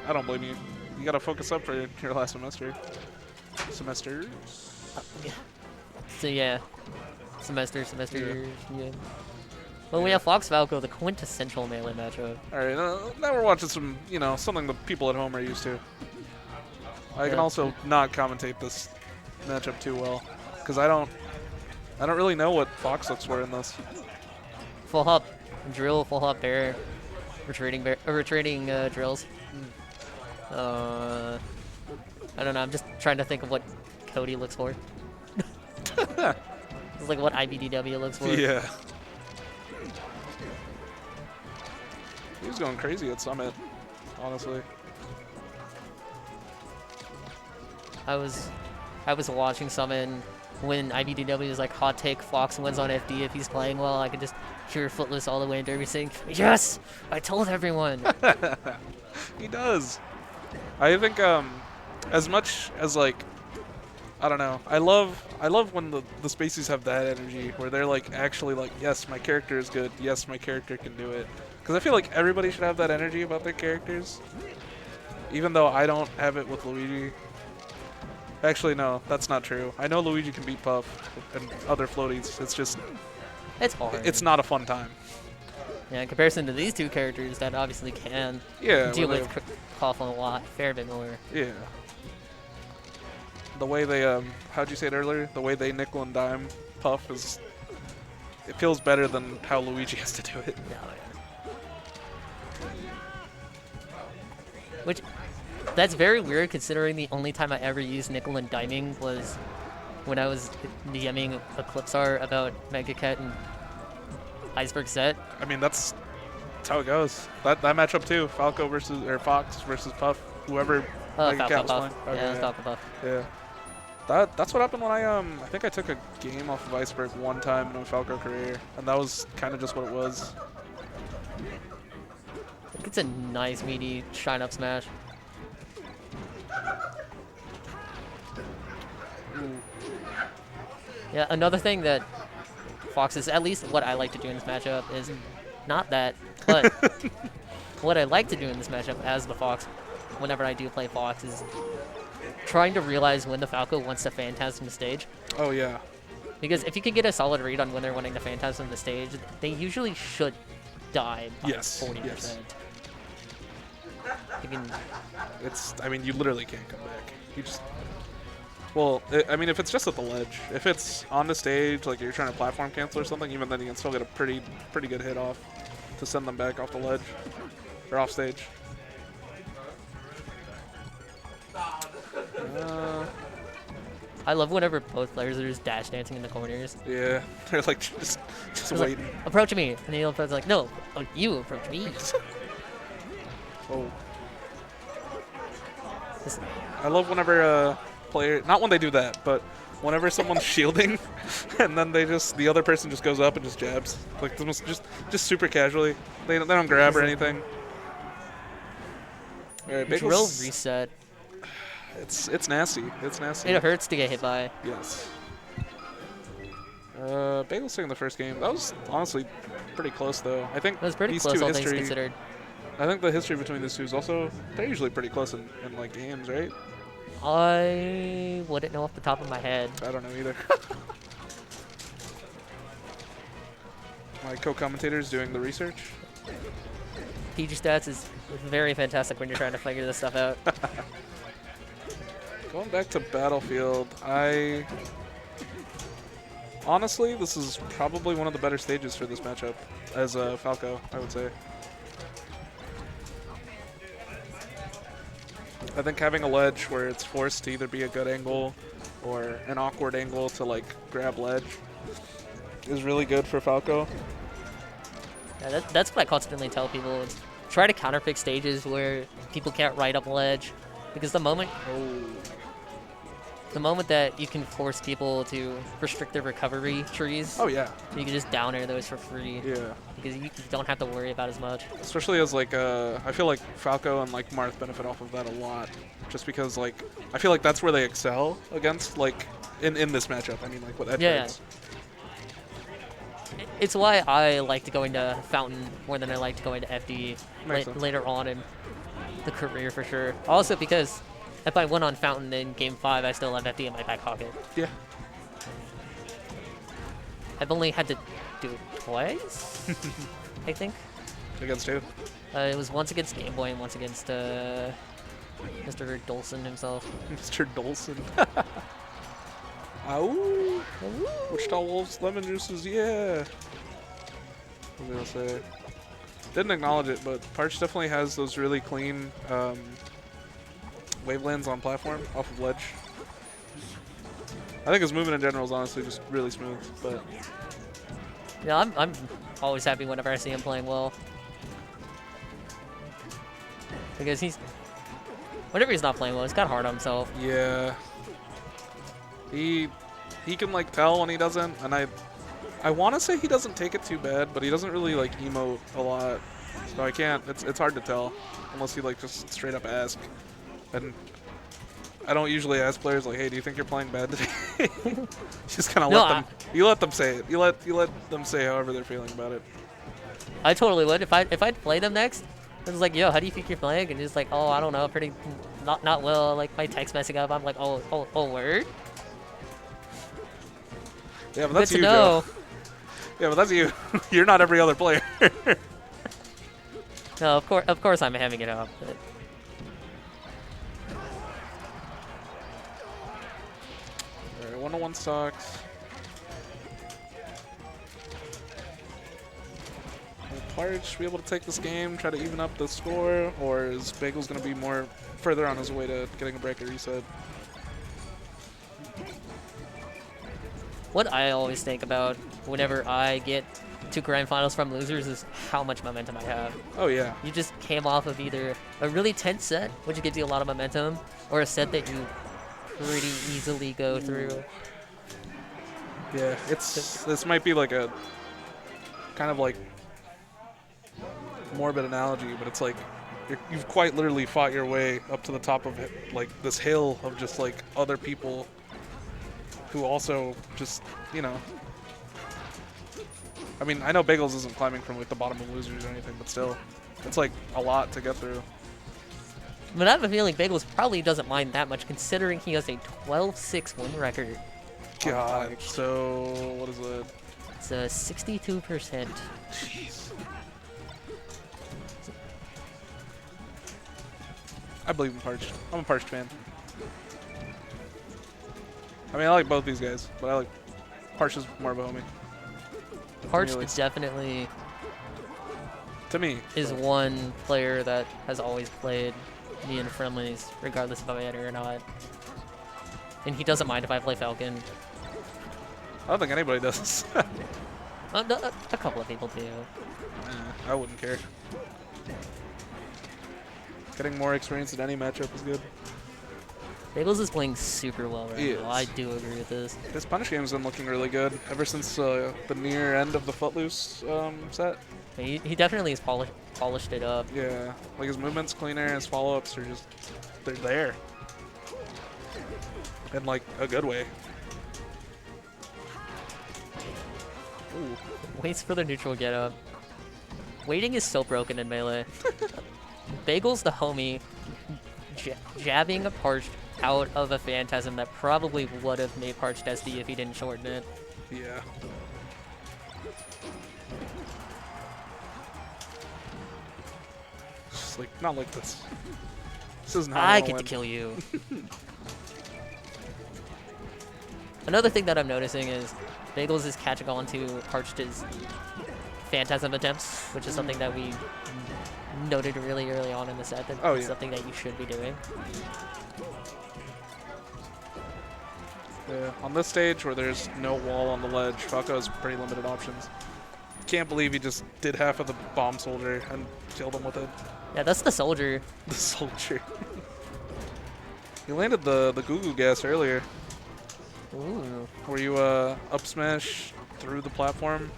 I don't blame you. You gotta focus up for your last semester. Yeah. So yeah, semesters. Yeah. Well, we have Fox Falco, the quintessential melee matchup. All right, now we're watching some, something the people at home are used to. I can also not commentate this matchup too well because I don't really know what Fox looks for in this. Full hop drill, full hop bear, retreating drills. I don't know. I'm just trying to think of what Cody looks for. It's like what IBDW looks for. Yeah. He was going crazy at Summit, honestly. I was watching Summon when IBDW was like hot take Fox wins on FD if he's playing well. I could just hear Footless all the way in Derby saying, "Yes, I told everyone." He does. I think as much as like I don't know. I love when the Spaceys have that energy where they're like actually like, yes, my character is good. Yes, my character can do it. Because I feel like everybody should have that energy about their characters. Even though I don't have it with Luigi. Actually, no, that's not true. I know Luigi can beat Puff and other floaties. It's just... It's hard. It's not a fun time. Yeah, in comparison to these two characters that obviously can deal with Coughlin a lot, fair bit more. Yeah. The way they, how'd you say it earlier? The way they nickel and dime Puff is... It feels better than how Luigi has to do it. Which... That's very weird considering the only time I ever used nickel and diming was when I was DMing Eclipsar about Mega Cat and Iceberg Set. I mean, that's how it goes. That matchup too, Falco versus, or Fox versus Puff, whoever Mega Cat was playing. Okay, yeah, Falco Puff. Yeah. That's what happened when I think I took a game off of Iceberg one time in my Falco career, and that was kind of just what it was. I think it's a nice meaty shine up smash. Yeah, another thing that Fox is, at least what I like to do in this matchup, is not that, but what I like to do in this matchup as the Fox, whenever I do play Fox, is trying to realize when the Falco wants to Phantasm the stage. Oh, yeah. Because if you can get a solid read on when they're wanting to Phantasm the stage, they usually should die by 40%. Yes. You can... I mean, you literally can't come back. You just... Well, I mean, if it's just at the ledge. If it's on the stage, like you're trying to platform cancel or something, even then you can still get a pretty good hit off to send them back off the ledge. Or off stage. I love whenever both players are just dash dancing in the corners. Yeah, they're like just waiting. Like, approach me, and the other like, no, you approach me. Oh. I love whenever player, not when they do that, but whenever someone's shielding, and then the other person just goes up and just jabs, like just super casually. They don't grab or anything. All right, Bagels. Drill reset. It's nasty. It's nasty. It hurts to get hit by. Yes. Bagels taking the first game. That was honestly pretty close, though. I think it was pretty close, all things considered. I think the history between these two is also, they're usually pretty close in like games, right? I wouldn't know off the top of my head. I don't know either. My co-commentator's doing the research. PG Stats is very fantastic when you're trying to figure this stuff out. Going back to Battlefield, honestly, this is probably one of the better stages for this matchup as Falco, I would say. I think having a ledge where it's forced to either be a good angle or an awkward angle to like grab ledge is really good for Falco. Yeah, that's what I constantly tell people, is try to counterpick stages where people can't ride up ledge, because the moment that you can force people to restrict their recovery trees, oh yeah, you can just down air those for free. Yeah. Because you don't have to worry about as much. Especially as like I feel like Falco and like Marth benefit off of that a lot, just because like I feel like that's where they excel against like in this matchup. I mean like with Edwards. Yeah. It's why I like to go into Fountain more than I like to go into FD later on, and the career for sure. Also because if I went on Fountain in Game 5, I still have FD in my back pocket. Yeah. I've only had to do it twice, I think. Against who? It was once against Game Boy and once against Mr. Dolson himself. Mr. Dolson. Ow! Wichita Wolves, lemon juices, yeah! What was I gonna say? Didn't acknowledge it, but Parched definitely has those really clean wavelands on platform off of ledge. I think his movement in general is honestly just really smooth, but Yeah, I'm always happy whenever I see him playing well. Because whenever he's not playing well, he's got hard on himself. yeah. He can like tell when he doesn't, and I want to say he doesn't take it too bad, but he doesn't really like emote a lot, so I can't. It's hard to tell unless he like just straight up ask. And I don't usually ask players like, "Hey, do you think you're playing bad today?" Just kind of No, let them. You let them say it. You let them say however they're feeling about it. I totally would if I'd play them next. It was like, yo, how do you think you're playing? And he's like, oh, I don't know, pretty not well. Like my text messing up. I'm like, oh, word. Yeah, but that's Good you, to know. Joe. Yeah, but that's you. You're not every other player. No, of course I'm having it up. But Alright, 1-1 stocks. Will Parched be able to take this game, try to even up the score, or is Bagels going to be more further on his way to getting a break or reset? what I always think about whenever I get to grand finals from losers is how much momentum I have. Oh yeah. You just came off of either a really tense set, which gives you a lot of momentum, or a set that you pretty easily go through. Yeah, this might be like a kind of like morbid analogy, but it's like you've quite literally fought your way up to the top of it, like this hill of just like other people who also just, you know. I mean, I know Bagels isn't climbing from like the bottom of losers or anything, but still, it's like a lot to get through. But I have a feeling Bagels probably doesn't mind that much, considering he has a 12-6 win record. God, so what is it? It's a 62%. Jeez. I believe in Parched. I'm a Parched fan. I mean, I like both these guys, but I like Parched is more of a homie. Parched definitely To me. is one player that has always played me in friendlies, regardless if I enter or not. And he doesn't mind if I play Falcon. I don't think anybody does. A couple of people do. I wouldn't care. Getting more experience in any matchup is good. Bagels is playing super well right now. I do agree with this. His punish game's been looking really good ever since the near end of the Footloose set. He definitely has polished it up. Yeah, like his movement's cleaner, his follow-ups are just, they're there. In like a good way. Ooh. Waits for the neutral get up. Waiting is so broken in Melee. Bagels the homie jabbing a Parched out of a Phantasm that probably would have made Parched SD if he didn't shorten it. Yeah. Just like, not like this. This isn't how I I get to win. kill you. Another thing that I'm noticing is Bagels is catching on to Parched's Phantasm attempts, which is something that we noted really early on in the set. That it's something that you should be doing. Yeah, on this stage where there's no wall on the ledge, Falco has pretty limited options. Can't believe he just did half of the bomb soldier and killed him with it. Yeah, that's the soldier. The soldier. He landed the Goo Goo gas earlier. Ooh. Where you up smash through the platform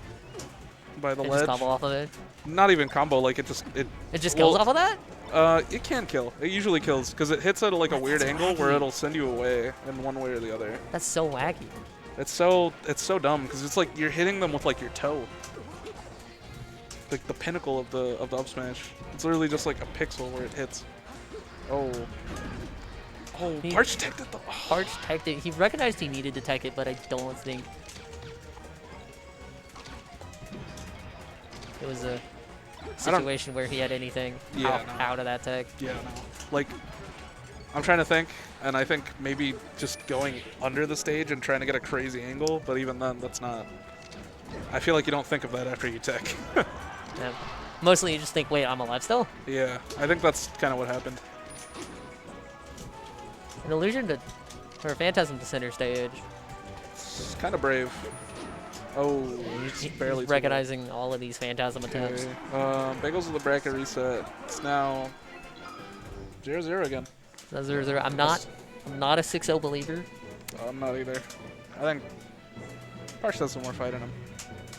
by the ledge. Just combo off of it. Not even combo, like it just kills off of that? It can kill. It usually kills because it hits at like a weird angle where it'll send you away in one way or the other. That's so wacky. It's so dumb because it's like you're hitting them with like your toe. Like the pinnacle of the up smash. It's literally just like a pixel where it hits. Oh. Oh, He- Parched teched it though. Parched teched it. He recognized he needed to tech it, but I don't think it was a situation where he had anything out of that tech. Yeah, no. Like, I'm trying to think, and I think maybe just going under the stage and trying to get a crazy angle, but even then, that's not... I feel like you don't think of that after you tech. Yeah. Mostly you just think, wait, I'm alive still? Yeah, I think that's kind of what happened. An illusion to, or a phantasm to center stage. It's kind of brave. Oh, He's barely recognizing all of these phantasm attempts. Okay. Bagels with the bracket reset. It's now 0-0 again. 0-0. I'm not a 6-0 believer. I'm not either. I think Parched has some more fight in him.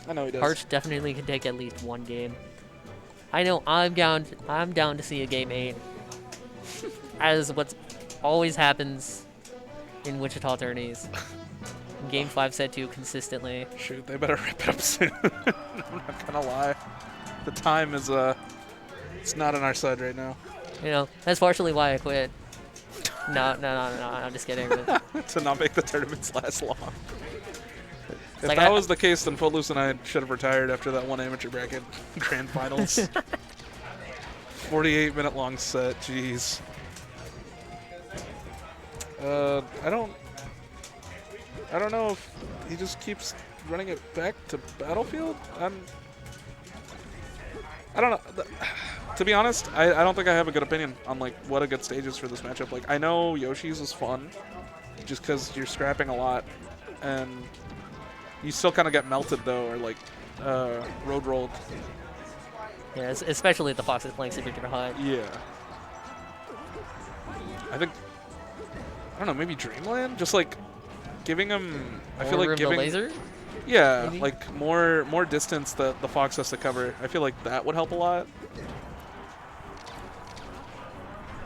I know he does. Parched definitely can take at least one game. I know I'm down to see a game 8. As what always happens in Wichita tourneys. Game 5, set 2 consistently. Shoot, they better wrap it up soon. I'm not gonna lie. The time is it's not on our side right now. You know, that's partially why I quit. No, I'm just kidding. To not make the tournaments last long. If like that was the case, then Footloose and I should have retired after that one amateur bracket grand finals. 48-minute long set, jeez. I don't know if he just keeps running it back to Battlefield. I don't know. To be honest, I don't think I have a good opinion on like what a good stage is for this matchup. Like I know Yoshi's is fun, just because you're scrapping a lot, and you still kind of get melted though, or like road rolled. Yeah, especially if the Fox is playing super duper high. Yeah. I think I don't know. Maybe Dreamland, just like giving him. I feel like giving the laser. Yeah, maybe? like more distance that the Fox has to cover. I feel like that would help a lot.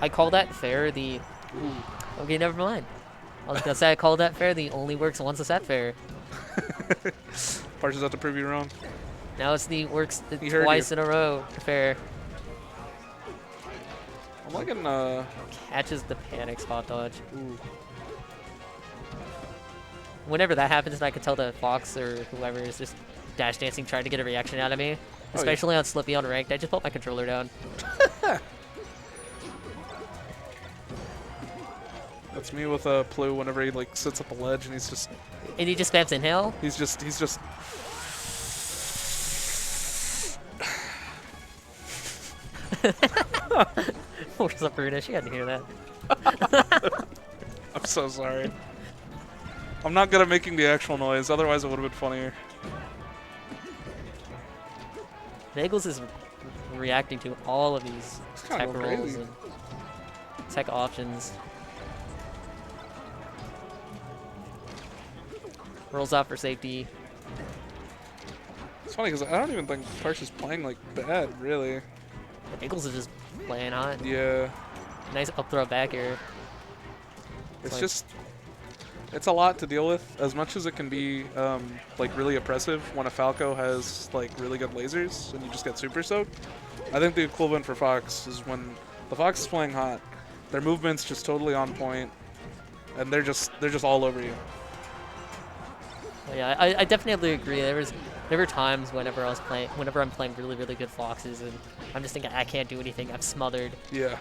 I call that fair. Okay, never mind. I was gonna say I call that fair. The only works once a set fair. Parched out to prove you wrong. Now it's the works He heard twice you. in a row fair. I'm liking Catches the panic spot dodge. ooh. Whenever that happens, I can tell the Fox or whoever is just dash dancing, trying to get a reaction out of me. Especially on Slippy on ranked. I just put my controller down. That's me with Plu whenever he like sits up a ledge and he's just And he just spams inhale. he's just What's up, Brutish? You had to hear that. I'm so sorry. I'm not good at making the actual noise, otherwise it would have been funnier. Bagels is reacting to all of these kinda tech going rolls crazy. and tech options. Rolls out for safety. It's funny because I don't even think Parched is playing like bad, really. Bagels is just playing hot. Yeah. Nice up throw back here. It's Like- just, it's a lot to deal with. As much as it can be like really oppressive when a Falco has like really good lasers and you just get super soaked. I think the equivalent for Fox is when the Fox is playing hot, their movement's just totally on point, and they're just all over you. Yeah, I definitely agree. There were times whenever I'm playing really good Foxes, and I'm just thinking I can't do anything. I'm smothered. Yeah.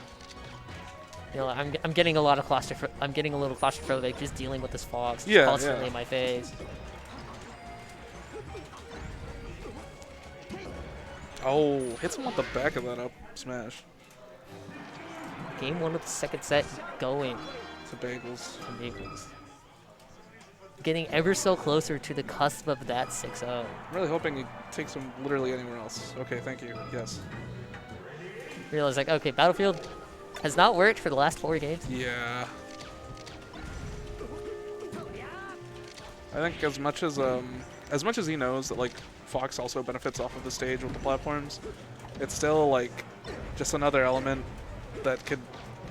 You know, I'm getting a lot of I'm getting a little claustrophobic just dealing with this Fox Yeah, constantly yeah. in my face. Oh, hits him with the back of that up smash. Game 1 of the second set going To Bagels. to Bagels. Getting ever so closer to the cusp of that 6-0. I'm really hoping he takes him literally anywhere else. Okay, thank you. Yes. Realize like, okay, Battlefield has not worked for the last 4 games. Yeah. I think as much as he knows that like Fox also benefits off of the stage with the platforms, it's still like just another element that could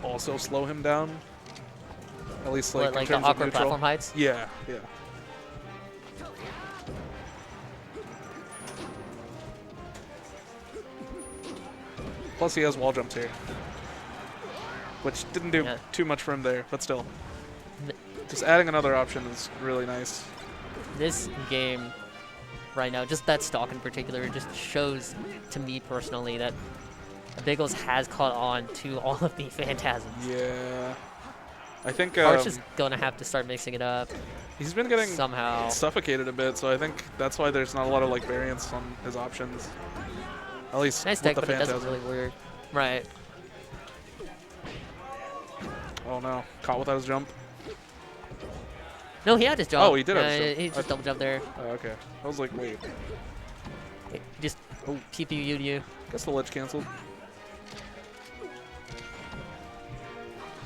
also slow him down. At least like, What, like in the terms of awkward neutral. platform heights? Yeah, yeah. Plus he has wall jumps here. which didn't do Yeah. too much for him there, but still. Th- Just adding another option is really nice. This game right now, just that stock in particular, just shows to me personally that Bagels has caught on to all of the phantasms. Yeah. I think Parched is gonna have to start mixing it up he's been getting somehow. suffocated a bit, so I think that's why there's not a lot of like variance on his options. At least Nice with tech, the but it doesn't Phantasm. really work. Right. Oh no, caught without his jump. No, he had his jump. Oh, he did have his jump. He just double jumped there. Oh, okay. I was like, wait. He just PPU'd you. Guess the ledge canceled.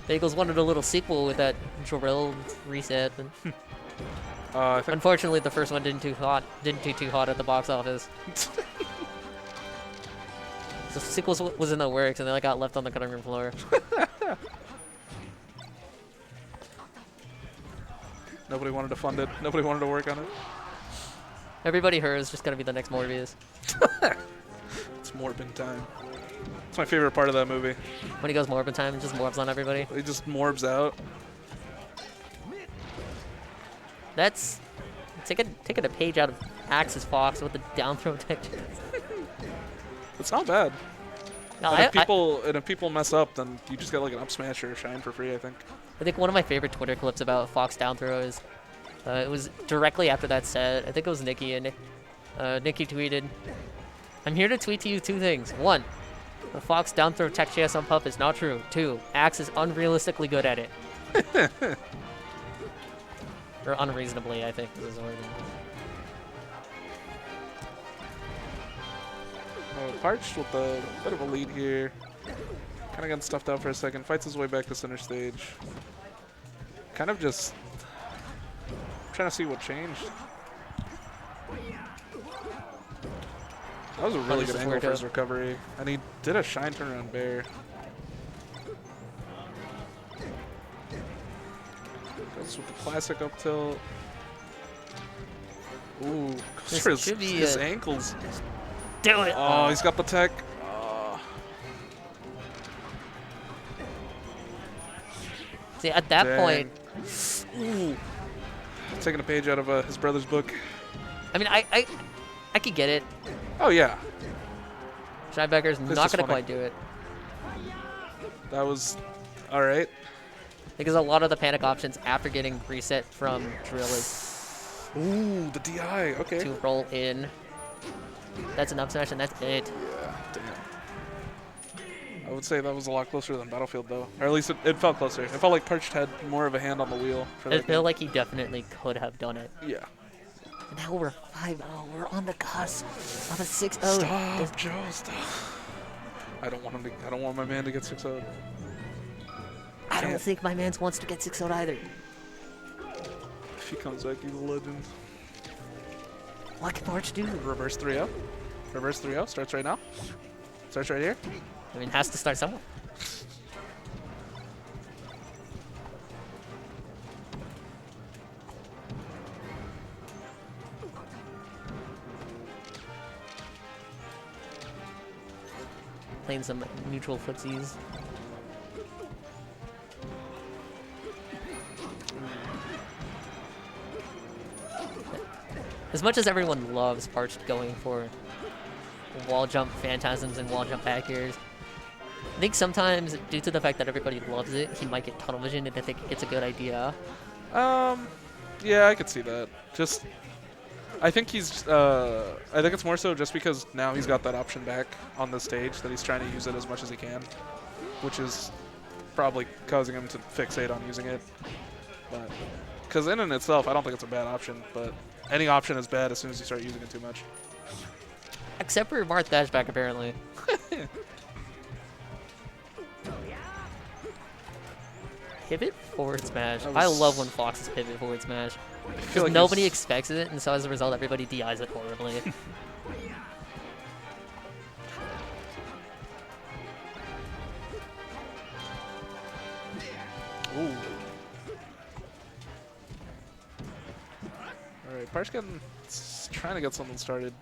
Bagels wanted a little sequel with that drill reset. And I think unfortunately, the first one didn't do too hot at the box office. So sequels was in the works, and then I got left on the cutting room floor. nobody wanted to fund it. Nobody wanted to work on it. Everybody heard it's just gonna be the next Morbius. It's Morbin time. It's my favorite part of that movie. When he goes Morbin time, it just morbs on everybody. He just morbs out. That's taking a page out of Axe's Fox with the down throw tech. It's not bad. No, And if people mess up, then you just get like an up smash or shine for free, I think. I think one of my favorite Twitter clips about Fox down throw is it was directly after that set. I think it was Nikki, and Nikki tweeted, "I'm here to tweet to you two things. One, the Fox down throw tech chase on Puff is not true. Two, Axe is unrealistically good at it." Or unreasonably, I think is his word. Parched with a bit of a lead here. Kind of getting stuffed out for a second. Fights his way back to center stage. Kind of just trying to see what changed. That was a really good angle for his recovery. And he did a shine turnaround bear. Goes with the classic up tilt. Ooh, goes for his ankles. Do it! Oh, he's got the tech. See, at that point, ooh, taking a page out of his brother's book. I mean, I could get it. Oh yeah, Scheinbecker's not gonna quite do it. That was all right. Because a lot of the panic options after getting reset from drill is ooh, the DI. Okay. to roll in. That's an up smash, and that's it. Yeah, damn. I would say that was a lot closer than Battlefield, though. Or at least it felt closer. It felt like Parched had more of a hand on the wheel. For I that feel game. like he definitely could have done it. Yeah. Now we're 5-0. We're on the cusp of a 6-0. Stop, Joe, stop. I don't want him to. I don't want my man to get 6-0. I don't think my man wants to get 6-0 either. If he comes back, he's a legend. What can Parched do? Reverse 3-0. Reverse 3-0. Starts right now. Starts right here. I mean, has to start somewhere. Playing some neutral footsies. As much as everyone loves Parched going for wall jump phantasms and wall jump back airs, I think sometimes, due to the fact that everybody loves it, he might get tunnel vision if I think it's a good idea. Yeah, I could see that. Just, I think he's, I think it's more so just because now he's got that option back on the stage that he's trying to use it as much as he can, which is probably causing him to fixate on using it. But, because in and itself, I don't think it's a bad option, but any option is bad as soon as you start using it too much. Except for Marth Dashback, apparently. Pivot forward smash. I love when Foxes pivot forward smash. Because like nobody expects it, and so as a result, everybody DIs it horribly. Ooh. Alright, Parched trying to get something started.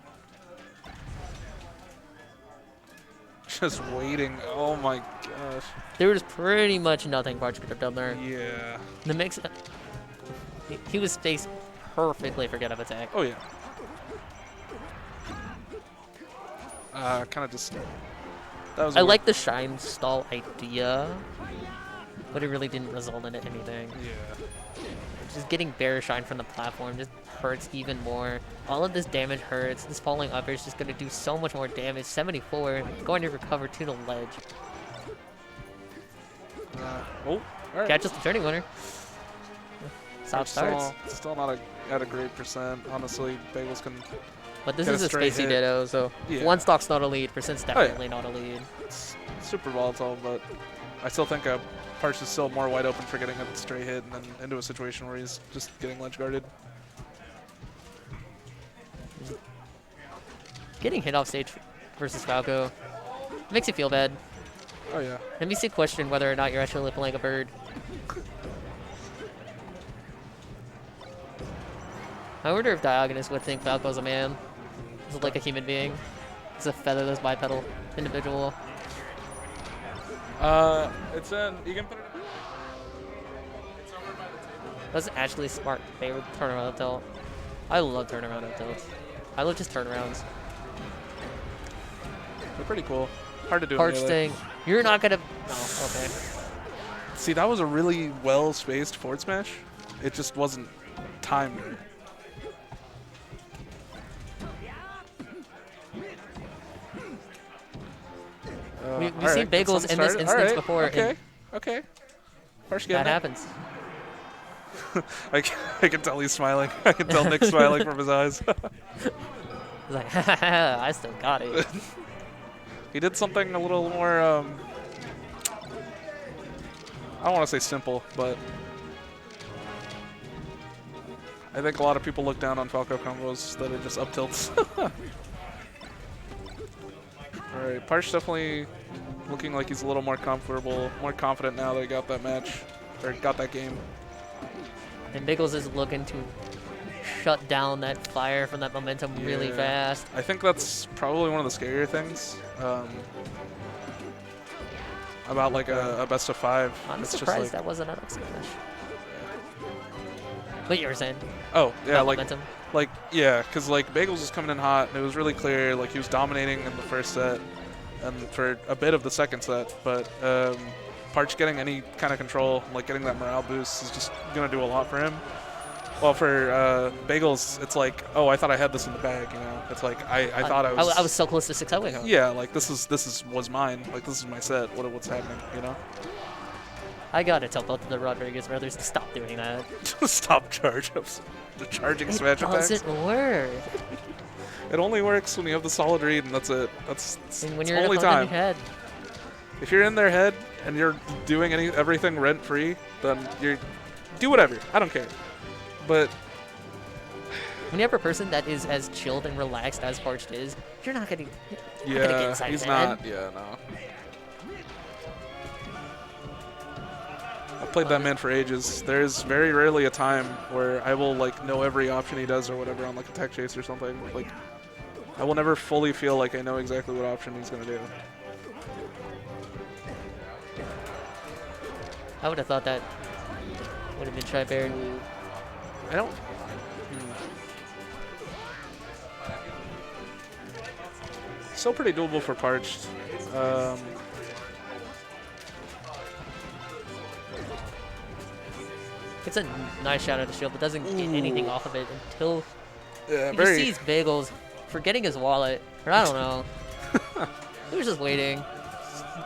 Just waiting. Oh my gosh. There was pretty much nothing Parched could have done there. Yeah. The mix, he was spaced perfectly for get up attack. Oh yeah. Kind of just. That was. I like the shine stall idea, but it really didn't result in anything. Yeah. Just getting bear shine from the platform just hurts even more. All of this damage hurts. This falling up is just going to do so much more damage. 74, going to recover to the ledge. Oh, all right. Catches the turning winner. South starts. Still not at a great percent. Honestly, Bagels can. But this get is a straight spacey hit. ditto, so Yeah. one stock's not a lead. Percent's definitely not a lead. It's super volatile, but I still think Parched is still more wide open for getting a straight hit and then into a situation where he's just getting ledge guarded. Getting hit off stage versus Falco makes you feel bad. Oh yeah. It makes you question whether or not you're actually playing a bird. I wonder if Diogenes would think Falco's a man. He's like a human being. He's a featherless bipedal individual. It's in. You can put it. That's actually smart. Favorite turnaround up tilt. I love turnaround up tilts. I love just turnarounds. They're pretty cool. Hard to do. Parched thing. You're not gonna. Oh, okay. See, that was a really well spaced forward smash. It just wasn't timed. We've seen Bagels in this instance before. Okay. Okay. Parched That getting it. happens. I can tell he's smiling. I can tell Nick's smiling from his eyes. He's like, I still got it. He did something a little more, I don't want to say simple, but I think a lot of people look down on Falco combos that are just up tilts. Alright, Parched definitely looking like he's a little more comfortable, more confident now that he got that match, or got that game. And Bagels is looking to shut down that fire from that momentum really fast. I think that's probably one of the scarier things about like a best of 5. I'm It's surprised just like, that wasn't an up smash. What you were saying? oh yeah, About like momentum? like yeah, because like Bagels was coming in hot and it was really clear. Like he was dominating in the first set and for a bit of the second set, but Parched getting any kind of control, like getting that morale boost, is just gonna do a lot for him. Well, for Bagels, it's like, oh, I thought I had this in the bag, you know. It's like I thought I was so close to 6-0 win. yeah, like this was mine. Like this is my set. What's happening, you know? I gotta tell both of the Rodriguez brothers to stop doing that. Stop charge-ups. The charging smash attacks. It doesn't work. It only works when you have the solid read, and that's it. That's And when it's you're in only a time. head. If you're in their head and you're doing everything rent-free, then you do whatever. I don't care. But When you have a person that is as chilled and relaxed as Parched is, you're not gonna get inside he's his head. not. Yeah, no. I've played that man for ages. There's very rarely a time where I will like know every option he does or whatever on like a tech chase or something. Like I will never fully feel like I know exactly what option he's gonna do. I would have thought that would have been Shy Bear. I don't. Still pretty doable for Parched. It's a nice shot at the shield, but doesn't get anything off of it until Yeah, he very. just sees Bagels forgetting his wallet. Or I don't know. He was just waiting.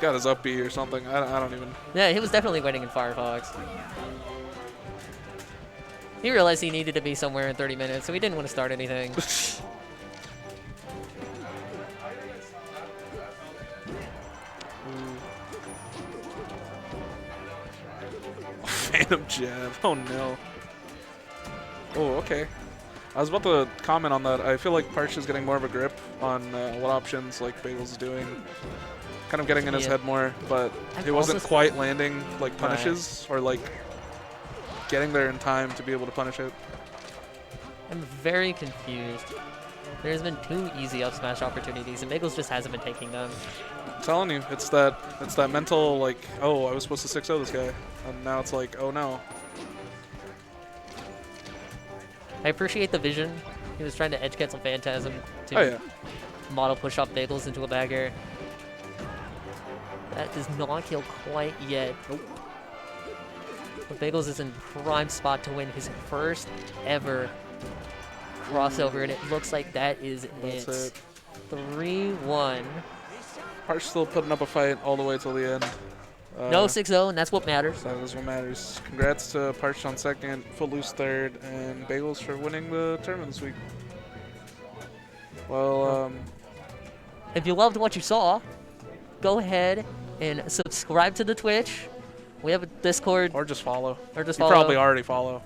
Got his up B or something. I don't even. Yeah, he was definitely waiting in Firefox. He realized he needed to be somewhere in 30 minutes, so he didn't want to start anything. Phantom jab. Oh no. Oh, okay. I was about to comment on that. I feel like Parched is getting more of a grip on what options like Bagels is doing. Kind of getting in his head more, but it wasn't quite landing like punishes or like getting there in time to be able to punish it. I'm very confused. There's been 2 easy up smash opportunities, and Bagels just hasn't been taking them. I'm telling you, it's that mental, like, oh, I was supposed to 6-0 this guy, and now it's like, oh no. I appreciate the vision. He was trying to edge cancel Phantasm to Oh yeah. model push off Bagels into a back air. That does not kill quite yet. Nope. But Bagels is in prime spot to win his first ever crossover, and it looks like that is That's it. 3-1. Parched still putting up a fight all the way till the end. No 6-0, and that's what matters. That is what matters. Congrats to Parched on second, Footloose third, and Bagels for winning the tournament this week. Well, If you loved what you saw, go ahead and subscribe to the Twitch. We have a Discord, or just follow. or just You follow. probably already follow.